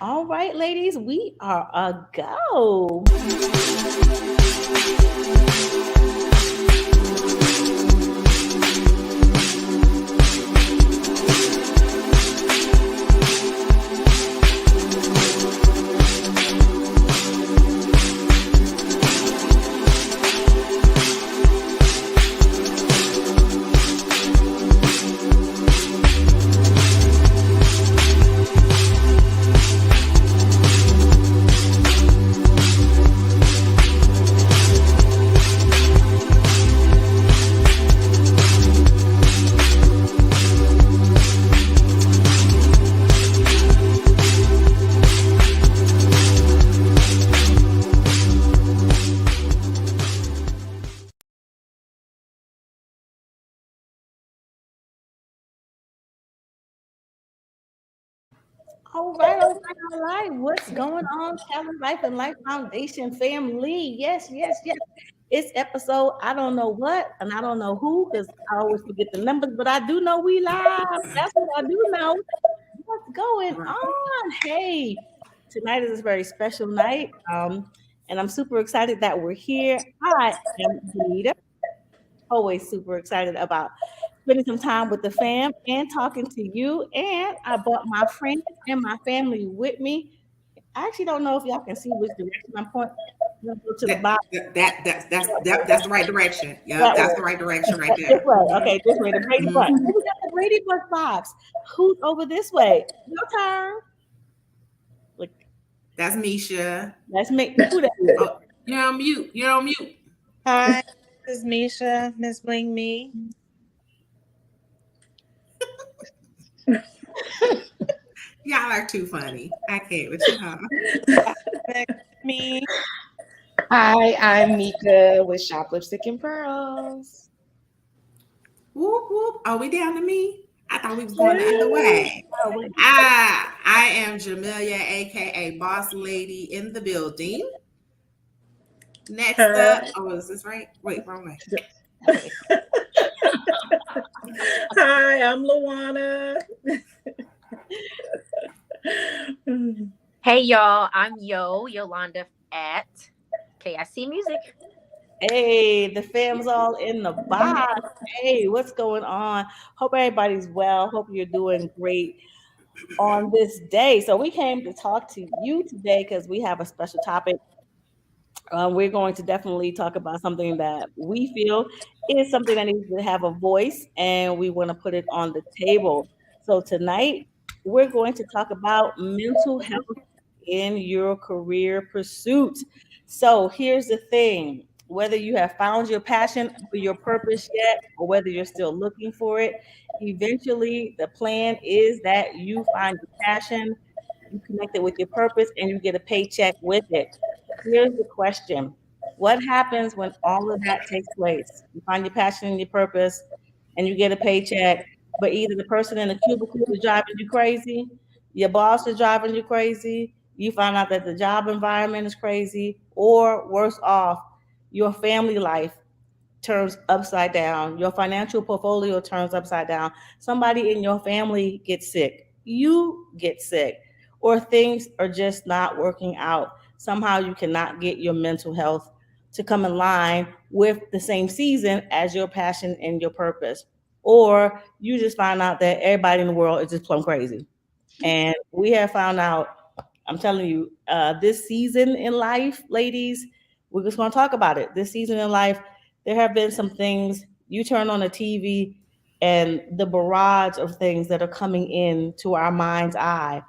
All right, ladies, we are a go. All right. What's going on, Talent Life and Life Foundation family? Yes, yes, yes. It's episode I don't know what and I don't know who because I always forget the numbers, but I do know we live. That's what I do know. What's going on? Hey, tonight is a very special night, and I'm super excited that we're here. I am Anita, always super excited about spending some time with the fam and talking to you. And I brought my friends and my family with me. I actually don't know if y'all can see which direction I'm pointing. I'm gonna go to the That, bottom. that's the right direction. Yep, That that's way. the right direction right This there. way. Okay, this way. The Brady Bunch. Mhm. Oh, we got the Brady Bunch vibes. Who's over this way? Your turn. Look, That's Misha. let's make who that is. Oh, you're on mute. You're on mute. Hi, this is Misha, Miss Bling Me. Y'all are too funny. I can't with you, huh? Next me. Hi, I'm Mika with Shop Lipstick and Pearls. Whoop whoop. Are we down to me? I thought we was going the other way. Oh, wait. I am Jamelia, aka Boss Lady in the building. Next up, oh, is this right? Wait, wrong way. Hi, I'm Luana. Hey y'all, I'm Yolanda at KIC Music. Hey, the fam's all in the box. Hey, what's going on? Hope everybody's well. Hope you're doing great on this day. So we came to talk to you today because we have a special topic. We're going to definitely talk about something that we feel is something that needs to have a voice, and we want to put it on the table. So tonight, we're going to talk about mental health in your career pursuit. So here's the thing, whether you have found your passion or your purpose yet, or whether you're still looking for it, eventually the plan is that you find your passion, you connect it with your purpose, and you get a paycheck with it. Here's the question. What happens when all of that takes place? You find your passion and your purpose, and you get a paycheck, but either the person in the cubicle is driving you crazy, your boss is driving you crazy, you find out that the job environment is crazy, or worse off, your family life turns upside down, your financial portfolio turns upside down, somebody in your family gets sick, you get sick, or things are just not working out. Somehow you cannot get your mental health to come in line with the same season as your passion and your purpose. Or you just find out that everybody in the world is just plumb crazy. And we have found out, I'm telling you, this season in life, ladies, we're just going to talk about it. This season in life, there have been some things you turn on the TV and the barrage of things that are coming in to our mind's eye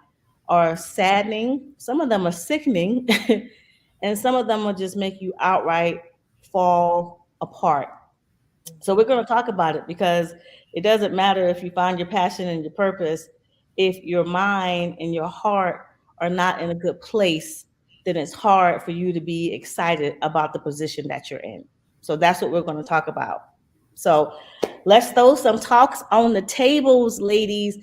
are saddening. Some of them are sickening, and some of them will just make you outright fall apart. So we're going to talk about it because it doesn't matter if you find your passion and your purpose. If your mind and your heart are not in a good place, then it's hard for you to be excited about the position that you're in. So that's what we're going to talk about. So let's throw some talks on the tables, ladies.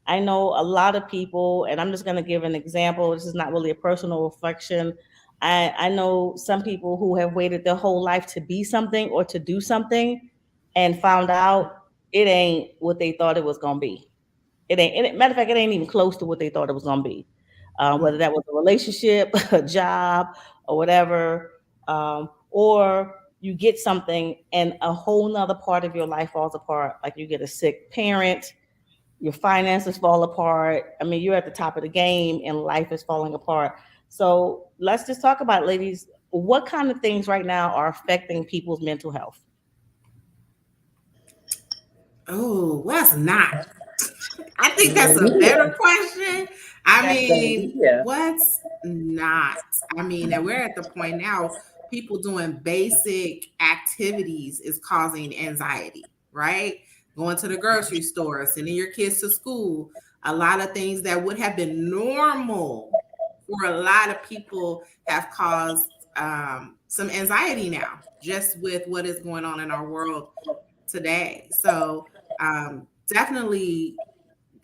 I know a lot of people, and I'm just going to give an example. This is not really a personal reflection. I know some people who have waited their whole life to be something or to do something and found out it ain't what they thought it was going to be. It ain't, matter of fact, it ain't even close to what they thought it was going to be. whether that was a relationship, a job, or whatever, or you get something and a whole nother part of your life falls apart. Like you get a sick parent, your finances fall apart. I mean, you're at the top of the game and life is falling apart. So let's just talk about, ladies, what kind of things right now are affecting people's mental health? Oh, what's not? I think that's a better Yeah. question. I That's the mean, idea. what's not? I mean, and we're at the point now, people doing basic activities is causing anxiety, right? Going to the grocery store, sending your kids to school, a lot of things that would have been normal for a lot of people have caused some anxiety now, just with what is going on in our world today. So, definitely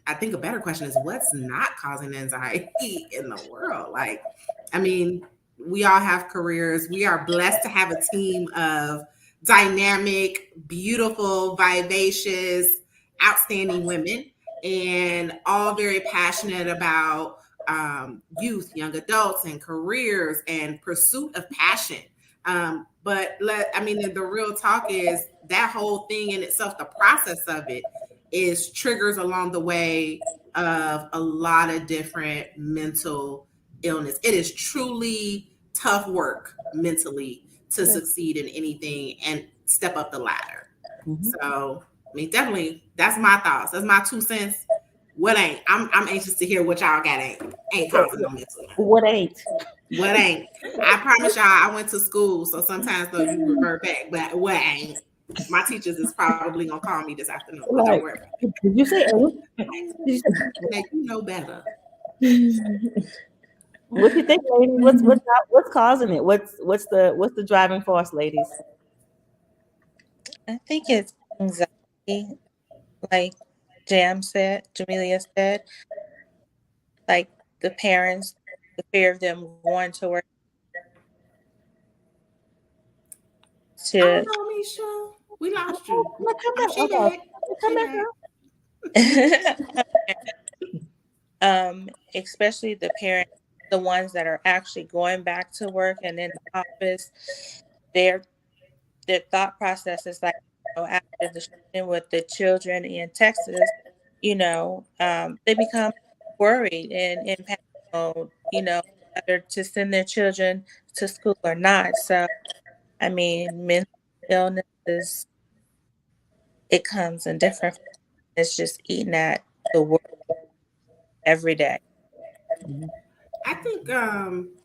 I think a better question is what's not causing anxiety in the world? Like, I mean, we all have careers. We are blessed to have a team of dynamic, beautiful, vivacious, outstanding women, and all very passionate about youth, young adults, and careers and pursuit of passion. I mean, the real talk is that whole thing in itself, the process of it is triggers along the way of a lot of different mental illness. It is truly tough work mentally to succeed in anything and step up the ladder. Mhm. So, I mean, definitely, that's my thoughts. That's my 2 cents. What ain't? I'm anxious to hear what y'all got ain't causing no mental. What ain't? What ain't? I promise y'all, I went to school, so sometimes though you revert back, but what ain't? My teachers is probably gonna call me this afternoon, but don't Like, worry. did you say ain't? Did you say, Now you know better. what you think, ladies? What's causing it? What's the driving force, ladies? I think it's anxiety, like Jamelia said, like the parents, the fear of them going to work Oh to no, Misha, we lost you. Come Oh, back. she Okay. back. Come She back back. especially the parents, the ones that are actually going back to work and in the office, their their thought process is like, after the shooting with the children in Texas, they become worried and in panic mode, whether to send their children to school or not. So, I mean, mental illness it comes in different. It's just eating at the work every day. I think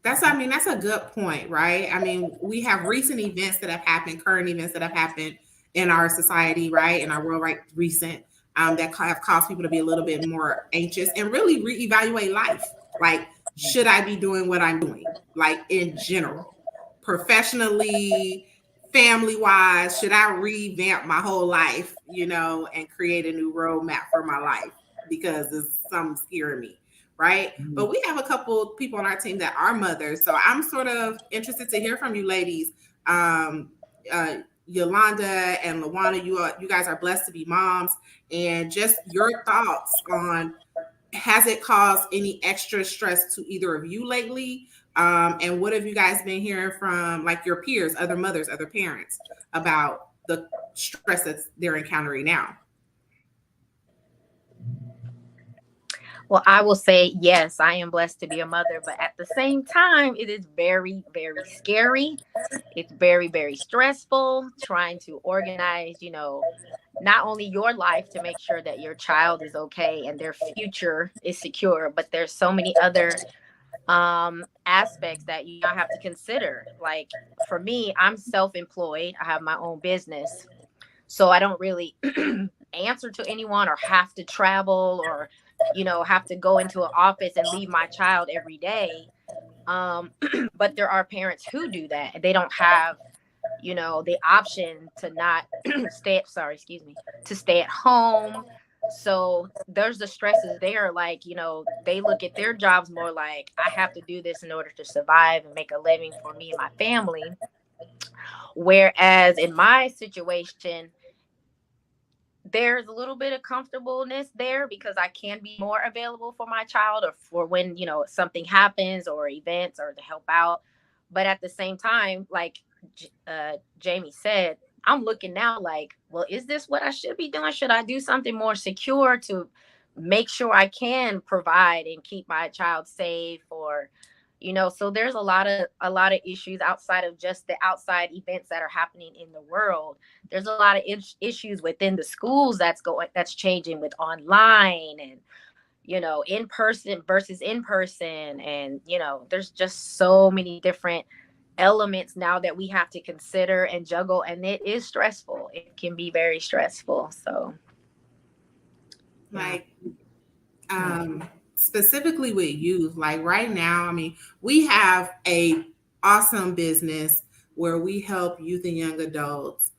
that's a good point, right? I mean, we have recent events that have happened, current events that have happened in our society, right, in our world, right, recent that have caused people to be a little bit more anxious and really reevaluate life. Like, should I be doing what I'm doing? Like in general, professionally, family wise, should I revamp my whole life, and create a new roadmap for my life because it's something scaring me, right? But we have a couple people on our team that are mothers. So I'm sort of interested to hear from you ladies. Um, Yolanda and Lawana, you guys are blessed to be moms, and just your thoughts on, has it caused any extra stress to either of you lately? And what have you guys been hearing from like your peers, other mothers, other parents about the stress that they're encountering now? Well, I will say, yes, I am blessed to be a mother, but at the same time, it is very, very scary. It's very, very stressful trying to organize, not only your life to make sure that your child is okay and their future is secure, but there's so many other aspects that you have to consider. Like for me, I'm self-employed. I have my own business. So I don't really answer to anyone or have to travel or, have to go into an office and leave my child every day. But there are parents who do that. They don't have, the option to not excuse me, to stay at home. So there's the stresses there. Like, they look at their jobs more like, I have to do this in order to survive and make a living for me and my family. Whereas in my situation, there's a little bit of comfortableness there because I can be more available for my child or for when, something happens or events or to help out. But at the same time, like Jamie said, I'm looking now like, well, is this what I should be doing? Should I do something more secure to make sure I can provide and keep my child safe? Or so there's a lot of issues outside of just the outside events that are happening in the world. There's a lot of issues within the schools that's changing with online and in person versus in person. And there's just so many different elements now that we have to consider and juggle, and it is stressful. It can be very stressful. So like specifically with youth, like right now, I mean, we have a awesome business where we help youth and young adults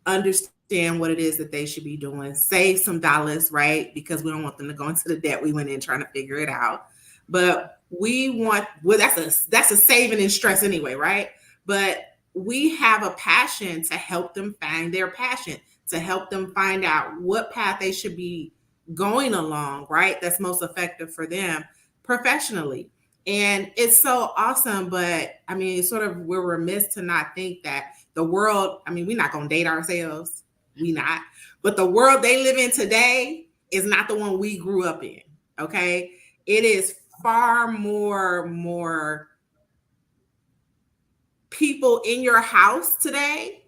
understand what it is that they should be doing, save some dollars, right? Because we don't want them to go into the debt we went in trying to figure it out. But that's a saving in stress anyway, right? But we have a passion to help them find their passion, to help them find out what path they should be going along, right? That's most effective for them professionally. And it's so awesome. But I mean, it's sort of, we're remiss to not think that the world, I mean, we're not going to date ourselves. We not. But the world they live in today is not the one we grew up in. Okay. It is far more people in your house today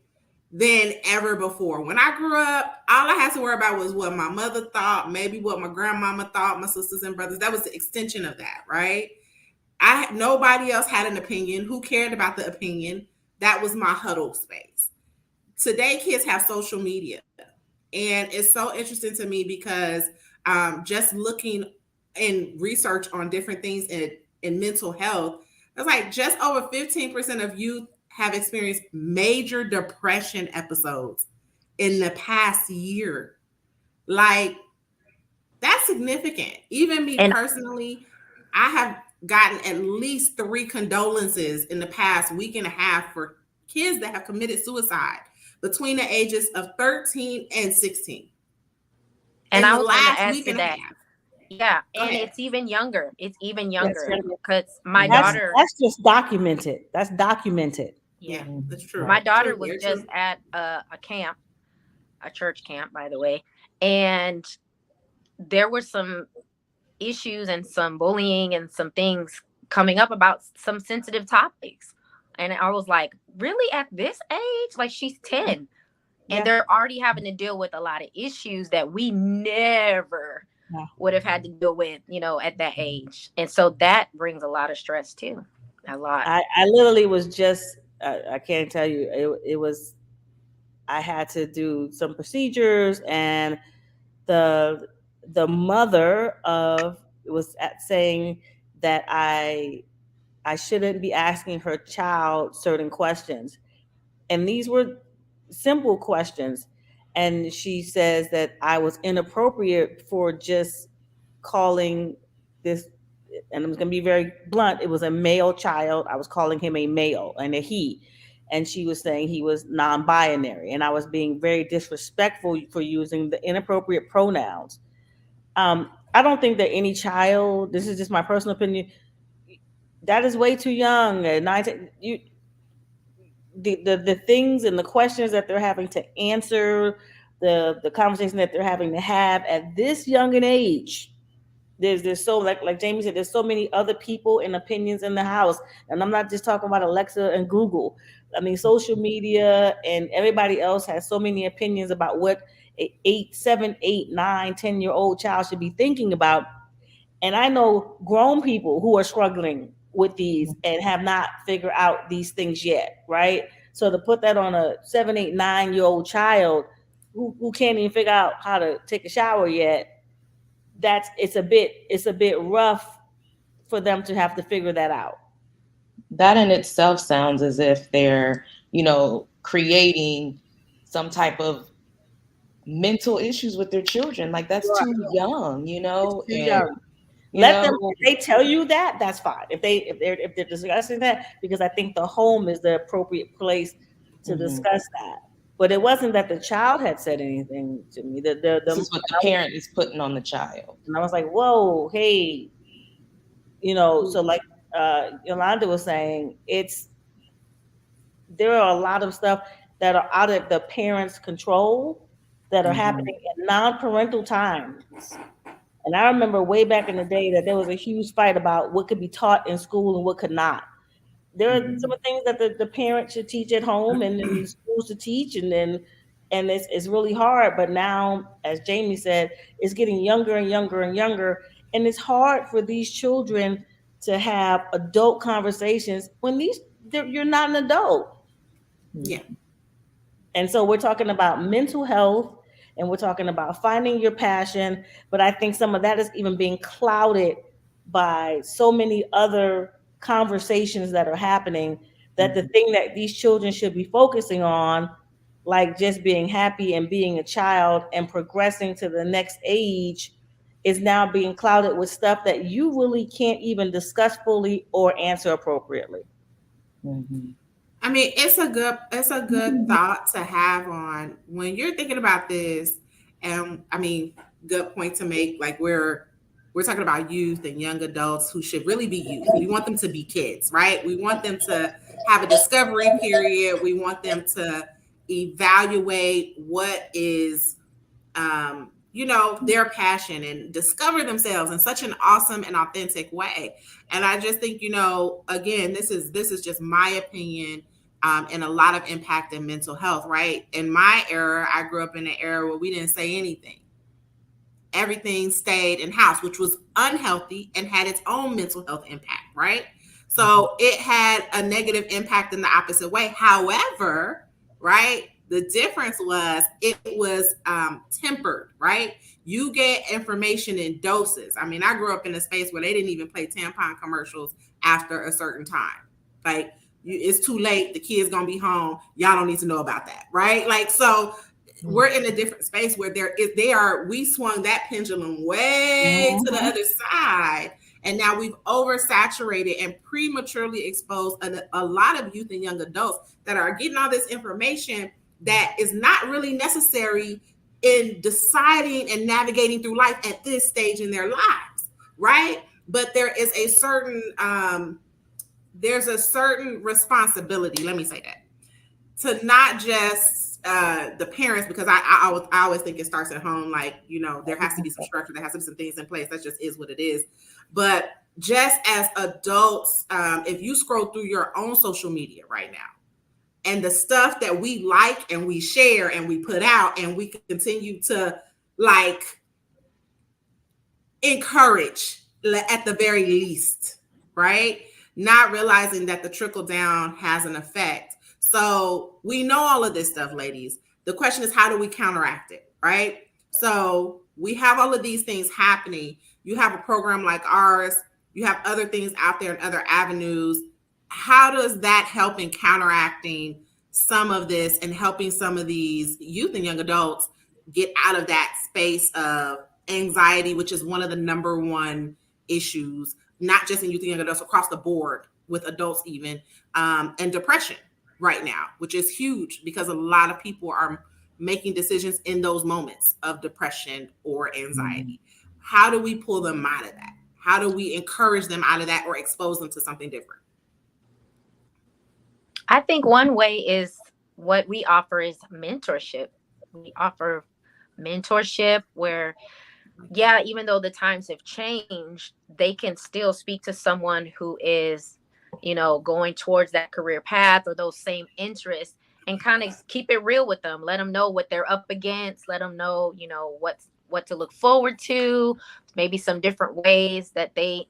than ever before. When I grew up, all I had to worry about was what my mother thought, maybe what my grandmama thought, my sisters and brothers. That was the extension of that, right? Nobody else had an opinion. Who cared about the opinion? That was my huddle space. Today, kids have social media. And it's so interesting to me because just looking in research on different things in mental health, it's like just over 15% of youth have experienced major depression episodes in the past year. Like, that's significant. Even me personally, I have gotten at least 3 condolences in the past week and a half for kids that have committed suicide between the ages of 13 and 16. And I was going to add to that. Yeah, and ahead. it's even younger. It's even younger because that's just documented. That's documented. Yeah, that's true. My daughter was just at a camp, a church camp, by the way, and there were some issues and some bullying and some things coming up about some sensitive topics. And I was like, really, at this age? Like, she's 10. And they're already having to deal with a lot of issues that we never would have had to deal with, at that age. And so that brings a lot of stress too. A lot. I literally was just, I can't tell you, it was, I had to do some procedures, and the mother was saying that I shouldn't be asking her child certain questions. And these were simple questions. And she says that I was inappropriate for just calling this, and I'm going to be very blunt, it was a male child. I was calling him a male and a he. And she was saying he was non-binary. And I was being very disrespectful for using the inappropriate pronouns. I don't think that any child, this is just my personal opinion, that is way too young. The things and the questions that they're having to answer, the conversation that they're having to have at this young an age, there's so, like Jamie said, there's so many other people and opinions in the house. And I'm not just talking about Alexa and Google. I mean, social media and everybody else has so many opinions about what a 8, 7, 8, 9, 10-year-old child should be thinking about. And I know grown people who are struggling with these and have not figured out these things yet, right? So to put that on a 7, 8, 9-year-old child who can't even figure out how to take a shower yet, it's a bit rough for them to have to figure that out. That in itself sounds as if they're, creating some type of mental issues with their children. Like, that's too young, Too young. Let them, if they tell you that, that's fine. If they're discussing that, because I think the home is the appropriate place to discuss that. But it wasn't that the child had said anything to me. This is what the parent is putting on the child. And I was like, whoa, hey, so like Yolanda was saying, there are a lot of stuff that are out of the parents' control that are happening in non-parental times. And I remember way back in the day that there was a huge fight about what could be taught in school and what could not. There are some things that the parents should teach at home and then the schools to teach, and it's really hard. But now, as Jamie said, it's getting younger and younger and younger, and it's hard for these children to have adult conversations when you're not an adult. Yeah. And so we're talking about mental health and we're talking about finding your passion. But I think some of that is even being clouded by so many other conversations that are happening, that the thing that these children should be focusing on, like just being happy and being a child and progressing to the next age, is now being clouded with stuff that you really can't even discuss fully or answer appropriately. I mean, it's a good thought to have on when you're thinking about this. And I mean, good point to make. Like we're talking about youth and young adults who should really be youth. We want them to be kids, right? We want them to have a discovery period. We want them to evaluate what is their passion and discover themselves in such an awesome and authentic way. And I just think, again, this is just my opinion, and a lot of impact in mental health, right? In my era, I grew up in an era where we didn't say anything. Everything stayed in house, which was unhealthy and had its own mental health impact, right? So it had a negative impact in the opposite way. However, right, the difference was it was tempered, right? You get information in doses. I mean, I grew up in a space where they didn't even play tampon commercials after a certain time. Like, it's too late. The kid's going to be home. Y'all don't need to know about that, right? Like, so we're in a different space where we swung that pendulum way to the other side. And now we've oversaturated and prematurely exposed a lot of youth and young adults that are getting all this information that is not really necessary in deciding and navigating through life at this stage in their lives, right? But there is a certain responsibility, let me say that, to not just the parents, because I always think it starts at home. Like, there has to be some structure, there has to be some things in place. That just is what it is. But just as adults, if you scroll through your own social media right now, and the stuff that we like and we share and we put out and we continue to like encourage at the very least, right? Not realizing that the trickle down has an effect. So we know all of this stuff, ladies. The question is, how do we counteract it, right? So we have all of these things happening. You have a program like ours. You have other things out there and other avenues. How does that help in counteracting some of this and helping some of these youth and young adults get out of that space of anxiety, which is one of the number one issues, not just in youth and young adults, across the board with adults even, and depression right now, which is huge because a lot of people are making decisions in those moments of depression or anxiety. How do we pull them out of that? How do we encourage them out of that or expose them to something different? I think one way is what we offer is mentorship. We offer mentorship where, yeah, even though the times have changed, they can still speak to someone who is, going towards that career path or those same interests, and kind of keep it real with them. Let them know what they're up against. Let them know, what to look forward to, maybe some different ways that they,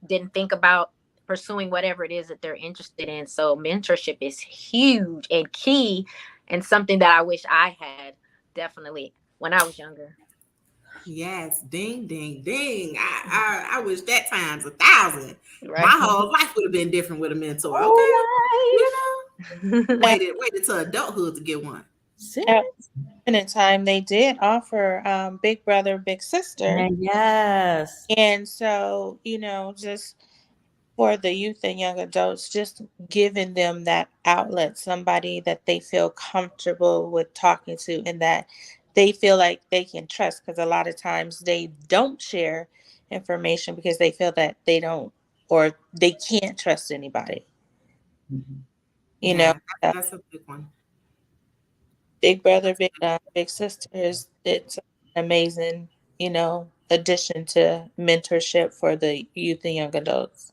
didn't think about pursuing whatever it is that they're interested in. So mentorship is huge and key, and something that I wish I had definitely when I was younger. Yes, ding, ding, ding. I wish that times 1,000. Right. My whole life would have been different with a mentor. Okay, waited till adulthood to get one. And in time, they did offer Big Brother, Big Sister. Yes. And so, just for the youth and young adults, just giving them that outlet, somebody that they feel comfortable with talking to and that they feel like they can trust. Because a lot of times they don't share information because they feel that they don't or they can't trust anybody. Mhm. You know, Yeah, uh, that's a big one. big brother, big sister is it's an amazing, addition to mentorship for the youth and young adults.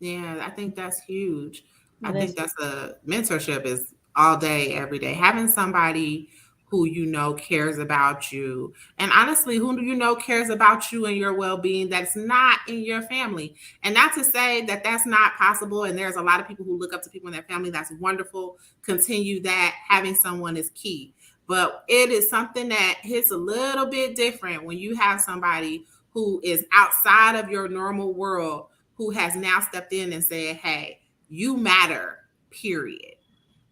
Yeah, I think that's huge. I It is. think that's a mentorship is all day, every day. Having somebody who you know cares about you, and honestly, who do you know cares about you and your well being that's not in your family. And not to say that that's not possible. And there's a lot of people who look up to people in their family. That's wonderful. Continue that. Having someone is key. But it is something that hits a little bit different when you have somebody who is outside of your normal world who has now stepped in and said, hey, you matter, period.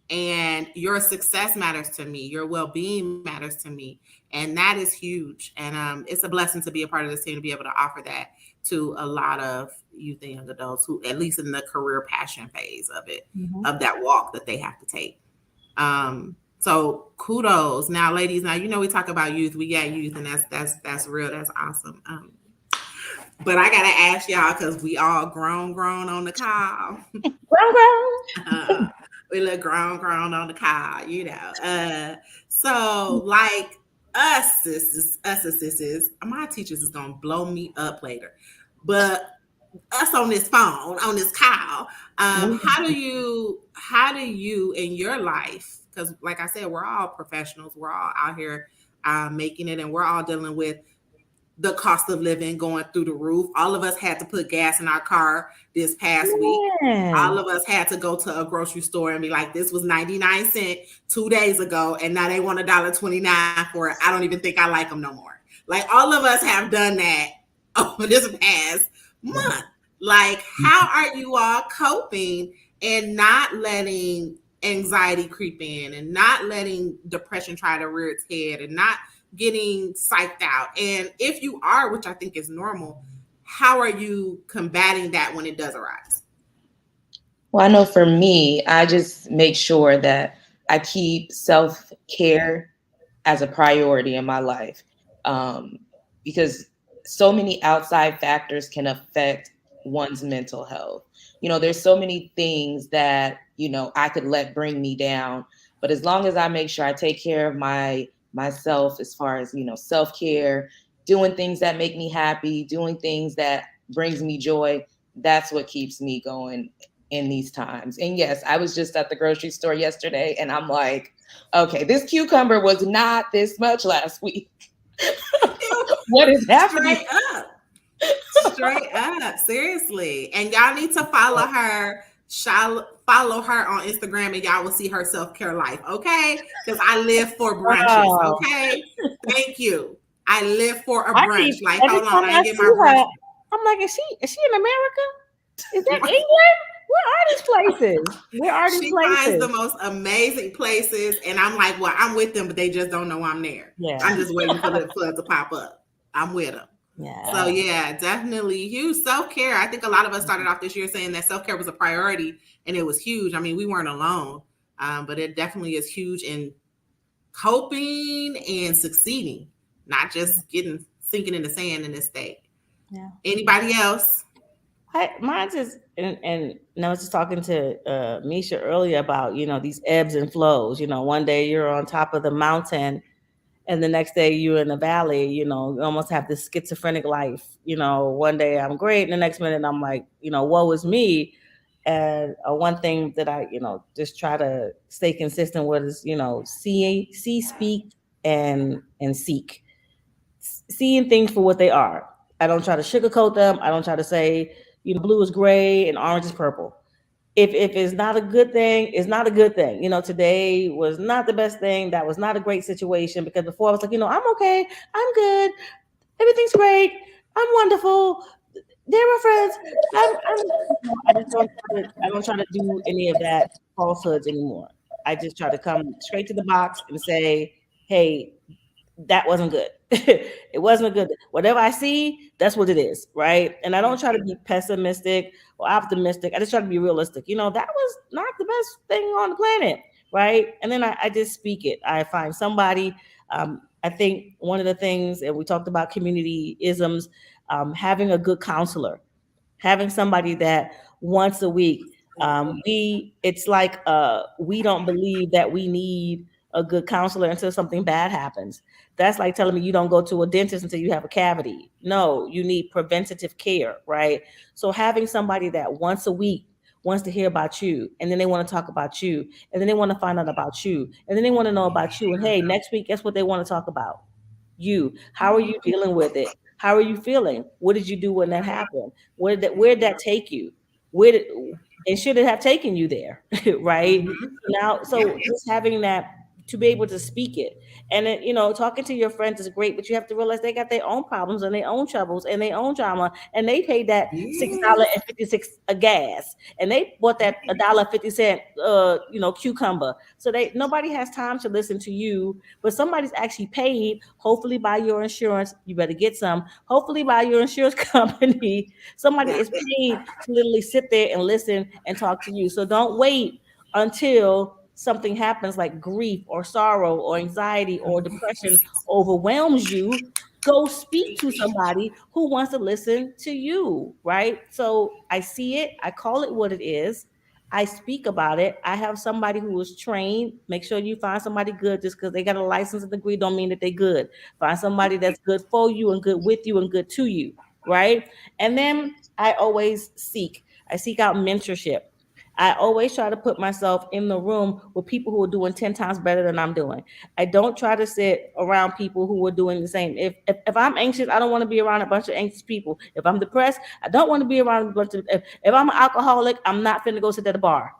And your success matters to me. Your well being matters to me. And that is huge. And it's a blessing to be a part of this team to be able to offer that to a lot of youth and young adults who, at least in the career passion phase of it, of that walk that they have to take. So kudos. Now, ladies, now we talk about youth. We got youth, and that's real. That's awesome. But I gotta ask y'all because we all grown on the call. Grown. We look grown on the call. So like us as sisters, my teachers is gonna blow me up later. But us on this phone, on this call, how do you in your life, because like I said, we're all professionals, we're all out here making it, and we're all dealing with the cost of living going through the roof. All of us had to put gas in our car this past week. All of us had to go to a grocery store and be like, this was 99 cents 2 days ago, and now they want $1.29 for it. I don't even think I like them no more. Like, all of us have done that over this past month. Like, how are you all coping and not letting anxiety creep in and not letting depression try to rear its head and not getting psyched out? And if you are, which I think is normal, how are you combating that when it does arise? Well, I know for me, I just make sure that I keep self-care as a priority in my life, because so many outside factors can affect one's mental health. There's so many things that I could let bring me down, but as long as I make sure I take care of myself, as far as self-care, doing things that make me happy, doing things that brings me joy, that's what keeps me going in these times. And yes, I was just at the grocery store yesterday, and I'm like, okay, this cucumber was not this much last week. What is happening? Straight up, seriously. And y'all need to follow her. Follow her on Instagram, and y'all will see her self-care life, okay? Because I live for brunches, okay? Thank you. I live for a brunch. Like, hold on, I ain't get my brunch. I'm like, is she in America? Is that England? Where are these places? She finds the most amazing places, and I'm like, well, I'm with them, but they just don't know I'm there. Yeah. I'm just waiting for the flood to pop up. I'm with them. Yeah. So yeah, definitely huge self-care. I think a lot of us started off this year saying that self-care was a priority, and it was huge. I mean, we weren't alone, but it definitely is huge in coping and succeeding, not just sinking in the sand in this state. Yeah. Anybody else? Mine's is, and I was just talking to Misha earlier about these ebbs and flows. One day you're on top of the mountain, and the next day you're in the valley. You almost have this schizophrenic life. One day I'm great, and the next minute I'm like, woe is me. And one thing that I just try to stay consistent with is see, speak, and seek. Seeing things for what they are. I don't try to sugarcoat them. I don't try to say blue is gray and orange is purple. If it's not a good thing, it's not a good thing. Today was not the best thing. That was not a great situation, because before I was like, I'm okay, I'm good, everything's great, I'm wonderful, they're my friends. I just don't try to do any of that falsehoods anymore. I just try to come straight to the box and say, hey, that wasn't good. It wasn't a good. Whatever I see, that's what it is, right? And I don't try to be pessimistic or optimistic. I just try to be realistic. That was not the best thing on the planet, right? And then I just speak it. I find somebody. I think one of the things, and we talked about community isms, having a good counselor, having somebody that once a week, it's like we don't believe that we need a good counselor until something bad happens. That's like telling me you don't go to a dentist until you have a cavity. No, you need preventative care, right? So having somebody that once a week wants to hear about you, and then they want to talk about you, and then they want to find out about you, and then they want to know about you, and hey, next week, guess what they want to talk about? You. How are you dealing with it? How are you feeling? What did you do when that happened? Where did that take you? Where did and should it have taken you there? Right? Now, so just having that to be able to speak it. And then, talking to your friends is great, but you have to realize they got their own problems and their own troubles and their own drama. And they paid that $6.56 a gas. And they bought that $1.50 cucumber. So nobody has time to listen to you, but somebody's actually paid, hopefully by your insurance. You better get some, hopefully by your insurance company. Somebody is paid to literally sit there and listen and talk to you. So don't wait until something happens like grief or sorrow or anxiety or depression overwhelms you. Go speak to somebody who wants to listen to you, right? So I see it, I call it what it is, I speak about it. I have somebody who is trained. Make sure you find somebody good. Just because they got a license and degree don't mean that they're good. Find somebody that's good for you and good with you and good to you, right? And then I seek out mentorship. I always try to put myself in the room with people who are doing 10 times better than I'm doing. I don't try to sit around people who are doing the same. If I'm anxious, I don't want to be around a bunch of anxious people. If I'm depressed, I don't want to be around a bunch of, if I'm an alcoholic, I'm not finna go sit at a bar.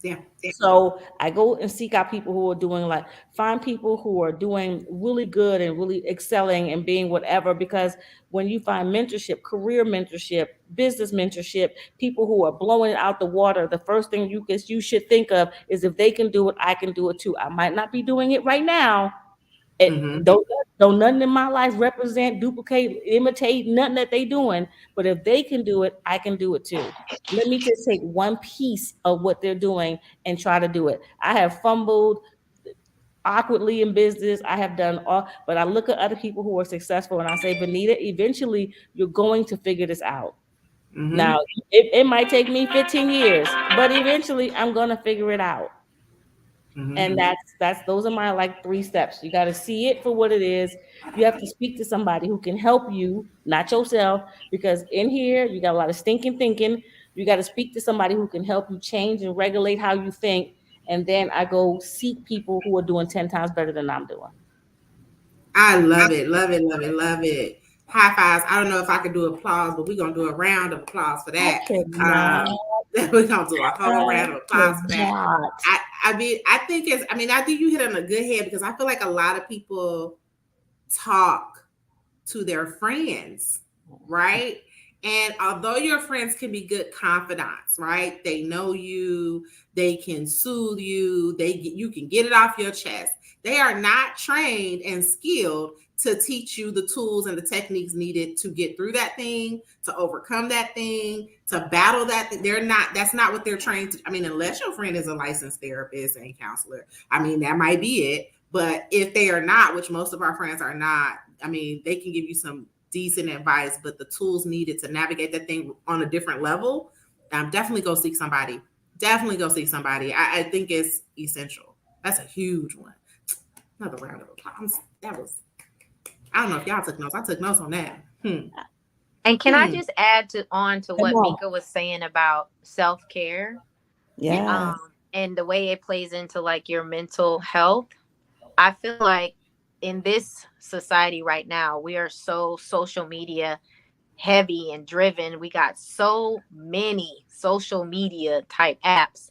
Yeah. So I go and seek out people who are doing find people who are doing really good and really excelling and being whatever. Because when you find mentorship, career mentorship, business mentorship, people who are blowing it out the water, the first thing you should think of is if they can do it, I can do it too. I might not be doing it right now. Don't nothing in my life represent, duplicate, imitate nothing that they doing. But if they can do it, I can do it too. Let me just take one piece of what they're doing and try to do it. I have fumbled awkwardly in business. I have done all, but I look at other people who are successful and I say, Benita, eventually you're going to figure this out. Now, it might take me 15 years, but eventually I'm going to figure it out. And those are my 3 steps. You got to see it for what it is. You have to speak to somebody who can help you, not yourself, because in here you got a lot of stinking thinking. You got to speak to somebody who can help you change and regulate how you think. And then I go seek people who are doing 10 times better than I'm doing. I love it, love it, love it, love it. High fives. I don't know if I can do applause, but we're gonna do a round of applause for that. We're gonna do a whole round of applause for that. I think you hit on a good head, because I feel like a lot of people talk to their friends, right? And although your friends can be good confidants, right? They know you, they can soothe you, you can get it off your chest. They are not trained and skilled to teach you the tools and the techniques needed to get through that thing, to overcome that thing, to battle that thing. That's not what they're trained to. I mean, unless your friend is a licensed therapist and counselor, I mean, that might be it. But if they are not, which most of our friends are not, I mean, they can give you some decent advice, but the tools needed to navigate that thing on a different level, definitely go seek somebody. Definitely go seek somebody. I think it's essential. That's a huge one. Another round of applause. I don't know if y'all took notes. I took notes on that. And can I just add on to what Mika was saying about self-care? Yeah. And the way it plays into your mental health. I feel like in this society right now, we are so social media heavy and driven. We got so many social media type apps,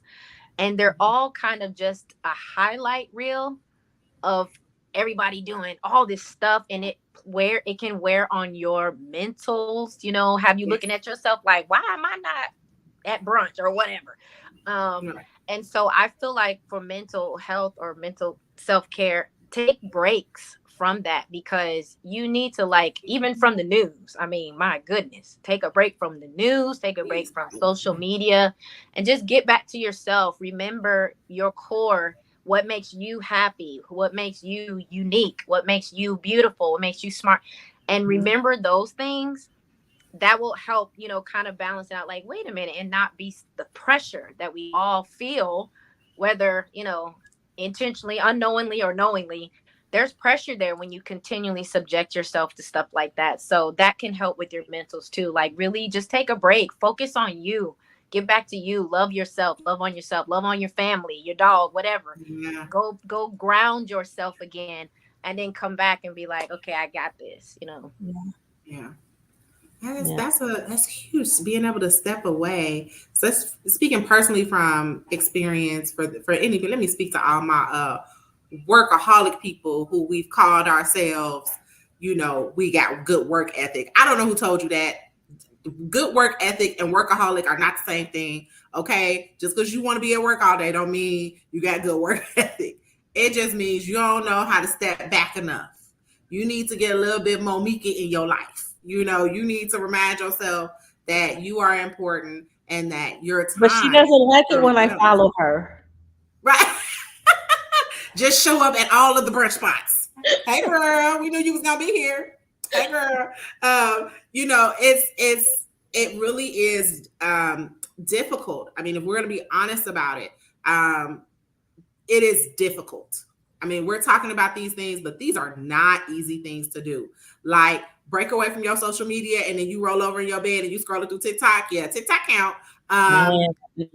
and they're all kind of just a highlight reel of everybody doing all this stuff, and it can wear on your mentals, have you looking at yourself like, why am I not at brunch or whatever? And so I feel like for mental health or mental self-care, take breaks from that, because you need to, like, even from the news. I mean, my goodness, take a break from the news, take a break from social media, and just get back to yourself. Remember your core. What makes you happy? What makes you unique? What makes you beautiful? What makes you smart? And remember those things. That will help, kind of balance out, like, wait a minute, and not be the pressure that we all feel, whether, intentionally, unknowingly, or knowingly. There's pressure there when you continually subject yourself to stuff like that. So that can help with your mentals too. Like, really just take a break, focus on you, get back to you, love yourself, love on yourself, love on your family, your dog, whatever. Yeah. Go ground yourself again, and then come back and be like, okay, I got this. Yeah. That's huge. Being able to step away. So speaking personally from experience for anybody, let me speak to all my workaholic people who we've called ourselves. We got good work ethic. I don't know who told you that. Good work ethic and workaholic are not the same thing. Okay, just because you want to be at work all day don't mean you got good work ethic. It just means you don't know how to step back enough. You need to get a little bit more Mika in your life. You need to remind yourself that you are important and that your time. But she doesn't like it when I follow her. Right. Just show up at all of the brunch spots. Hey girl, we knew you was gonna be here. Hey girl. It really is difficult. I mean, if we're gonna be honest about it, it is difficult. I mean, we're talking about these things, but these are not easy things to do. Like, break away from your social media and then you roll over in your bed and you scroll through TikTok. Yeah, TikTok count.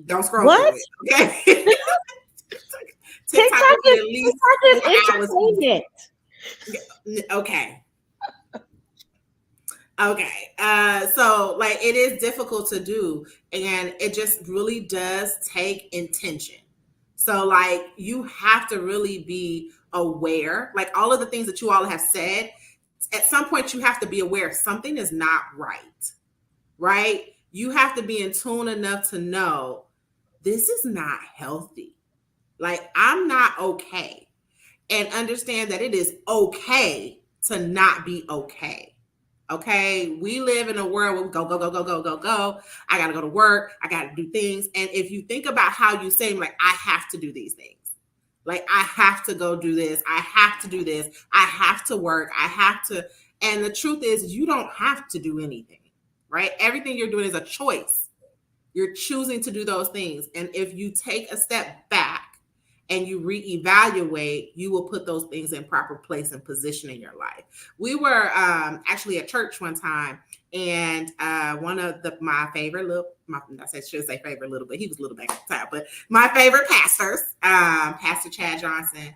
Don't scroll what? through it. Okay. TikTok is at least 4 hours. Okay. So like, it is difficult to do, and it just really does take intention. So like, you have to really be aware, like all of the things that you all have said. At some point you have to be aware something is not right? You have to be in tune enough to know this is not healthy. Like, I'm not okay. And understand that it is okay to not be okay. Okay, we live in a world where we go, go, go, go, go, go, go. I got to go to work. I got to do things. And if you think about how you say, like, I have to do these things. Like, I have to go do this. I have to do this. I have to work. I have to. And the truth is, you don't have to do anything, right? Everything you're doing is a choice. You're choosing to do those things. And if you take a step back and you reevaluate, you will put those things in proper place and position in your life. We were actually at church one time, and one of my favorite I should say favorite little, but he was little back at the time, but my favorite pastors, Pastor Chad Johnson,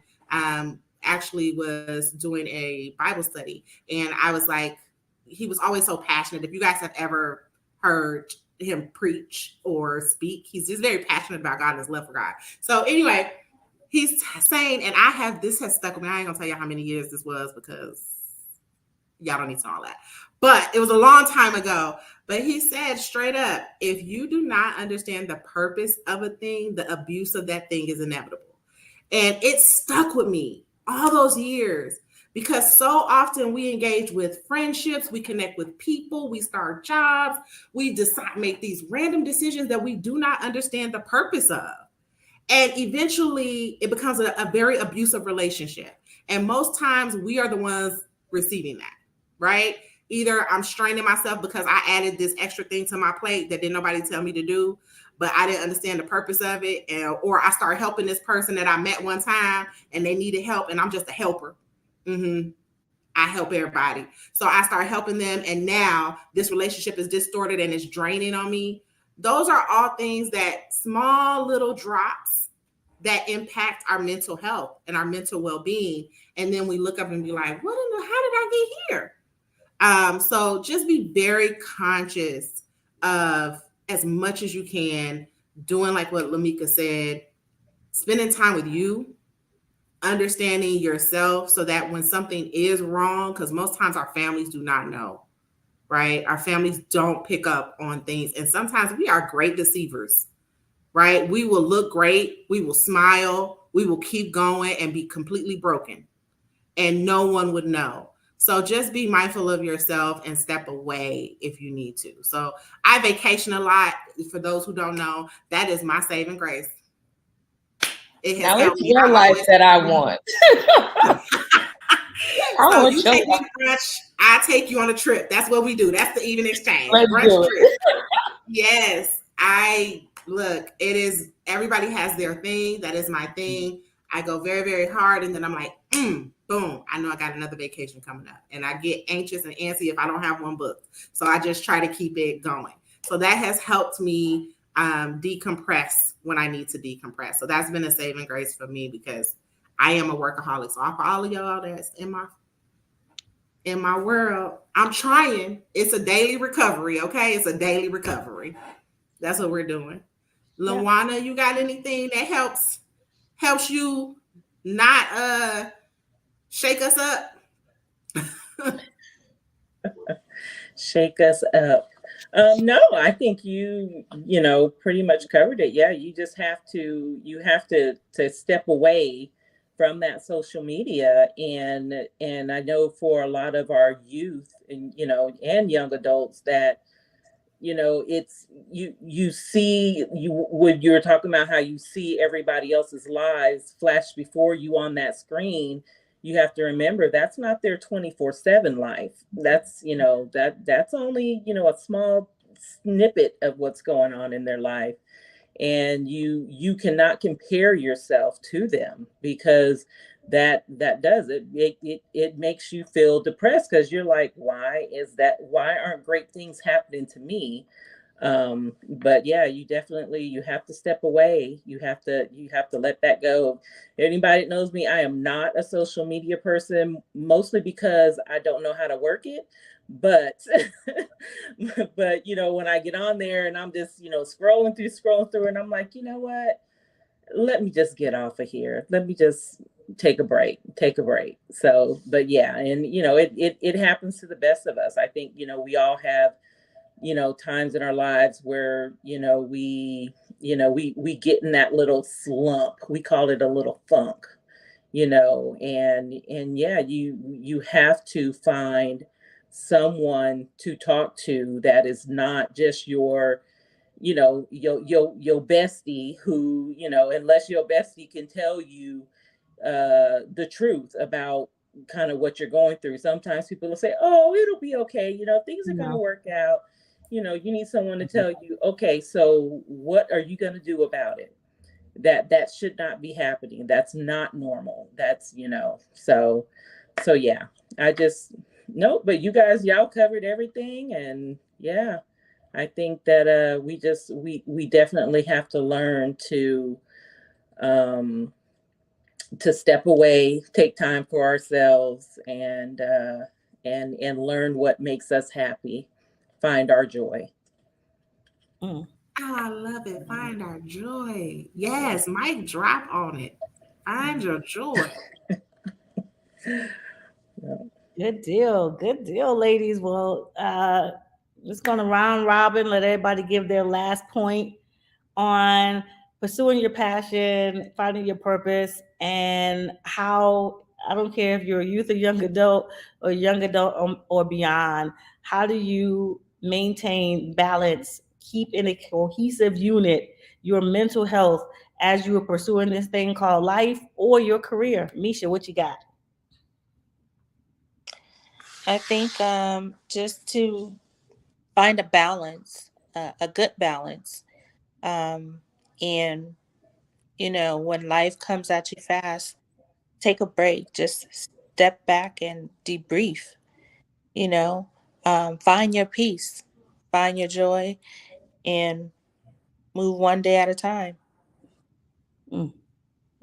actually was doing a Bible study. And I was like, he was always so passionate. If you guys have ever heard him preach or speak, he's just very passionate about God and his love for God. So anyway, he's saying, and this has stuck with me. I ain't gonna tell you how many years this was because y'all don't need to know all that. But it was a long time ago. But he said straight up, if you do not understand the purpose of a thing, the abuse of that thing is inevitable. And it stuck with me all those years, because so often we engage with friendships, we connect with people, we start jobs, we make these random decisions that we do not understand the purpose of. And eventually it becomes a very abusive relationship. And most times we are the ones receiving that, right? Either I'm straining myself because I added this extra thing to my plate that didn't nobody tell me to do, but I didn't understand the purpose of it. Or I start helping this person that I met one time and they needed help and I'm just a helper. I help everybody. So I start helping them. And now this relationship is distorted and it's draining on me. Those are all things that small little drops that impact our mental health and our mental well-being. And then we look up and be like, how did I get here? So just be very conscious of, as much as you can, doing like what Lamika said, spending time with you, understanding yourself, so that when something is wrong, because most times our families do not know, right? Our families don't pick up on things. And sometimes we are great deceivers, right? We will look great. We will smile. We will keep going and be completely broken. and no one would know. So just be mindful of yourself and step away if you need to. So I vacation a lot. For those who don't know, that is my saving grace. It has Now it's helped me. your life that I want. I So want you your take me life. to brunch, I take you on a trip. That's what we do. That's the even exchange. Let's Brunch do trip. it. Yes. I look, it is, everybody has their thing. That is my thing. I go very, very hard, and then I'm like, boom, I know I got another vacation coming up. And I get anxious and antsy if I don't have one booked. So I just try to keep it going. So that has helped me decompress when I need to decompress. So that's been a saving grace for me because I am a workaholic. So for all of y'all that's in my world, I'm trying. It's a daily recovery, okay? It's a daily recovery. That's what we're doing. Lawana, you got anything that helps you not shake us up? Shake us up. No, I think you pretty much covered it. Yeah, you just have to step away from that social media, and I know for a lot of our youth and and young adults that it's you see you when you're talking about how you see everybody else's lives flash before you on that screen. You have to remember that's not their 24/7 life. That's that's only a small snippet of what's going on in their life, and you cannot compare yourself to them, because that does it makes you feel depressed, because you're like, why aren't great things happening to me? But yeah, you have to step away. You have to let that go. Anybody that knows me, I am not a social media person, mostly because I don't know how to work it. But but when I get on there and I'm just scrolling through, and I'm like, you know what, let me just get off of here. Let me just take a break. So, but yeah, and it happens to the best of us. I think we all have times in our lives where we get in that little slump. We call it a little funk. And yeah, you have to find someone to talk to that is not just your bestie, who unless your bestie can tell you the truth about kind of what you're going through. Sometimes people will say, oh, it'll be okay, things are going to work out. You need someone to tell you, okay, so what are you going to do about it? That should not be happening. That's not normal. That's so yeah. I just no, but you guys, y'all covered everything. And yeah, I think that we definitely have to learn um to step away, take time for ourselves, and learn what makes us happy, find our joy. Oh, I love it. Find our joy. Yes, mic drop on it. Find your joy. Good deal. Good deal, ladies. Well, just gonna round robin, let everybody give their last point on pursuing your passion, finding your purpose, and how, I don't care if you're a youth or young adult or beyond, how do you maintain balance, keep in a cohesive unit your mental health as you are pursuing this thing called life or your career? Misha, what you got? I think just to find a balance, a good balance. And, when life comes at you fast, take a break, just step back and debrief, you know, find your peace, find your joy, and move one day at a time. Mm,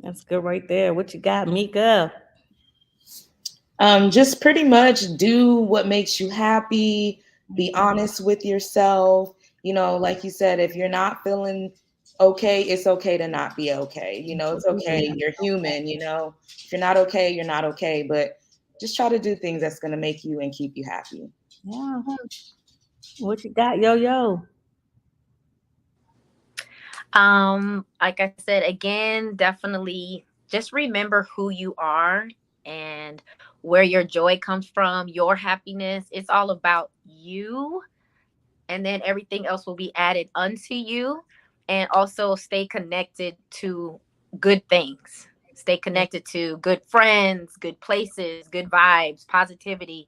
that's good right there. What you got, Mika? Just pretty much do what makes you happy. Be honest with yourself. Like you said, if you're not feeling okay, it's okay to not be okay. It's okay. You're human. If you're not okay, you're not okay. But just try to do things that's going to make you and keep you happy. Yeah. What you got, yo yo? Like I said, again, definitely just remember who you are and where your joy comes from, your happiness. It's all about you, and then everything else will be added unto you. And also stay connected to good things. Stay connected to good friends, good places, good vibes, positivity,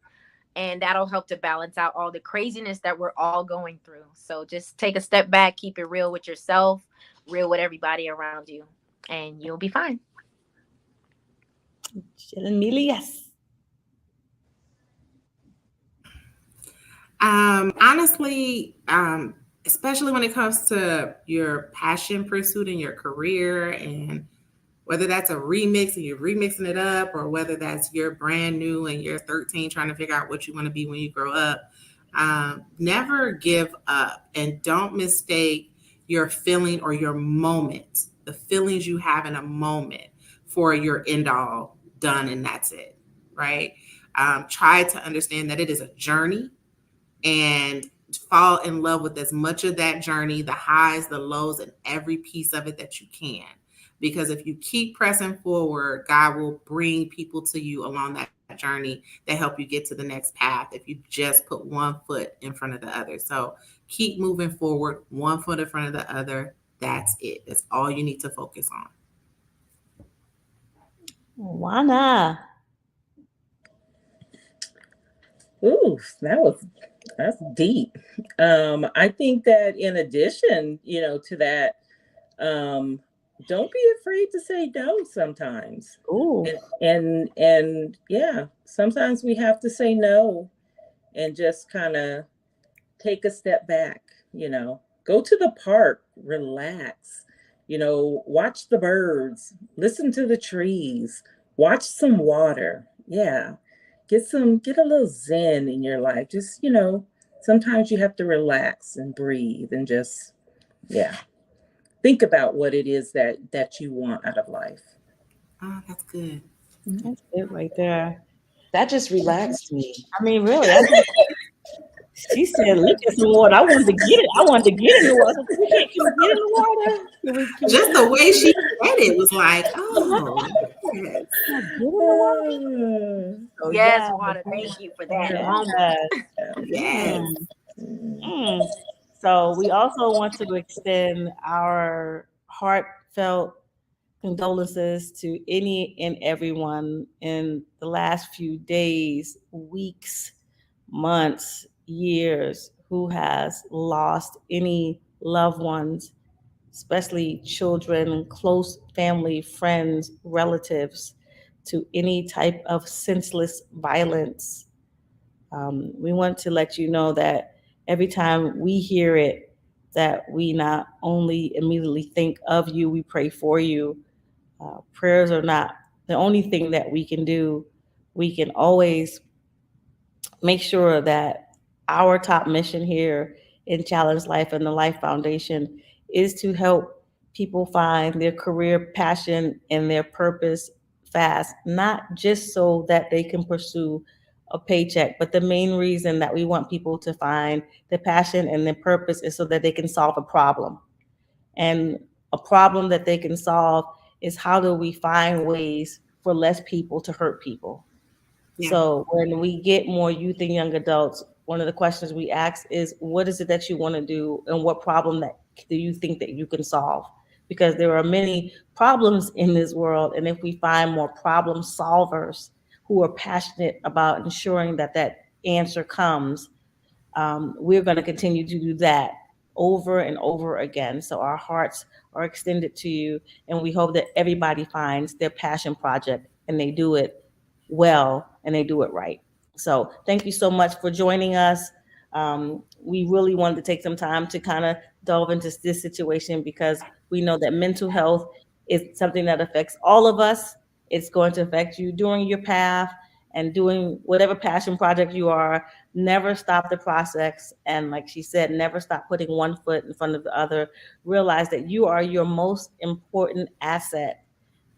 and that'll help to balance out all the craziness that we're all going through. So just take a step back, keep it real with yourself, real with everybody around you, and you'll be fine. Yes. Honestly, especially when it comes to your passion pursuit and your career, and whether that's a remix and you're remixing it up, or whether that's you're brand new and you're 13 trying to figure out what you want to be when you grow up, never give up, and don't mistake your feeling or your moment, the feelings you have in a moment, for your end all done and that's it, right? Try to understand that it is a journey, and fall in love with as much of that journey, the highs, the lows, and every piece of it that you can. Because if you keep pressing forward, God will bring people to you along that journey that help you get to the next path if you just put one foot in front of the other. So keep moving forward, one foot in front of the other. That's it. That's all you need to focus on. Juana. Ooh, that's deep. I think that in addition, to that, don't be afraid to say no sometimes. Ooh. And yeah, sometimes we have to say no and just kind of take a step back, go to the park, relax, watch the birds, listen to the trees, watch some water. Yeah. Get a little zen in your life. Just, sometimes you have to relax and breathe and just, yeah, think about what it is that you want out of life. Oh, that's good. That's it right there. That just relaxed me. I mean, really, she said, "Look at some water. I wanted to get it. I wanted to get in the water. Can we get in the water? Just the way she said it was like, oh, yes. Get in the water? So, Yes, yeah. Wanda, thank you for that Yes. moment. Yes. Mm. So we also want to extend our heartfelt condolences to any and everyone in the last few days, weeks, months, years who has lost any loved ones, especially children, close family, friends, relatives, to any type of senseless violence. We want to let you know that every time we hear it, that we not only immediately think of you, we pray for you. Prayers are not the only thing that we can do. We can always make sure that our top mission here in Challenge Life and the Life Foundation is to help people find their career passion and their purpose fast, not just so that they can pursue a paycheck, but the main reason that we want people to find their passion and their purpose is so that they can solve a problem. And a problem that they can solve is how do we find ways for less people to hurt people? Yeah. So when we get more youth and young adults, one of the questions we ask is, what is it that you want to do, and what problem that do you think that you can solve? Because there are many problems in this world, and if we find more problem solvers who are passionate about ensuring that that answer comes, we're going to continue to do that over and over again. So our hearts are extended to you, and we hope that everybody finds their passion project and they do it well and they do it right. So thank you so much for joining us. We really wanted to take some time to kind of delve into this situation because we know that mental health is something that affects all of us. It's going to affect you during your path and doing whatever passion project you are. Never stop the process. And like she said, never stop putting one foot in front of the other. Realize that you are your most important asset.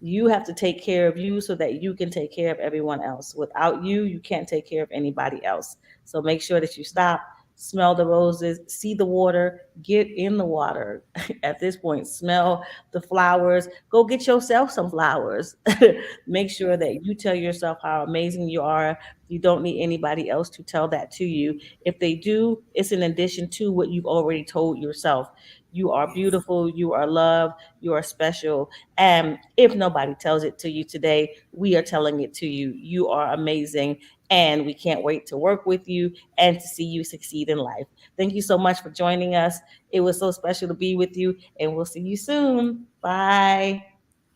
You have to take care of you so that you can take care of everyone else. Without you, you can't take care of anybody else. So make sure that you stop, smell the roses, see the water, get in the water. At this point, smell the flowers, go get yourself some flowers. Make sure that you tell yourself how amazing you are. You don't need anybody else to tell that to you. If they do, it's in addition to what you've already told yourself. You are beautiful, you are loved, you are special. And if nobody tells it to you today, we are telling it to you. You are amazing, and we can't wait to work with you and to see you succeed in life. Thank you so much for joining us. It was so special to be with you, and we'll see you soon. Bye.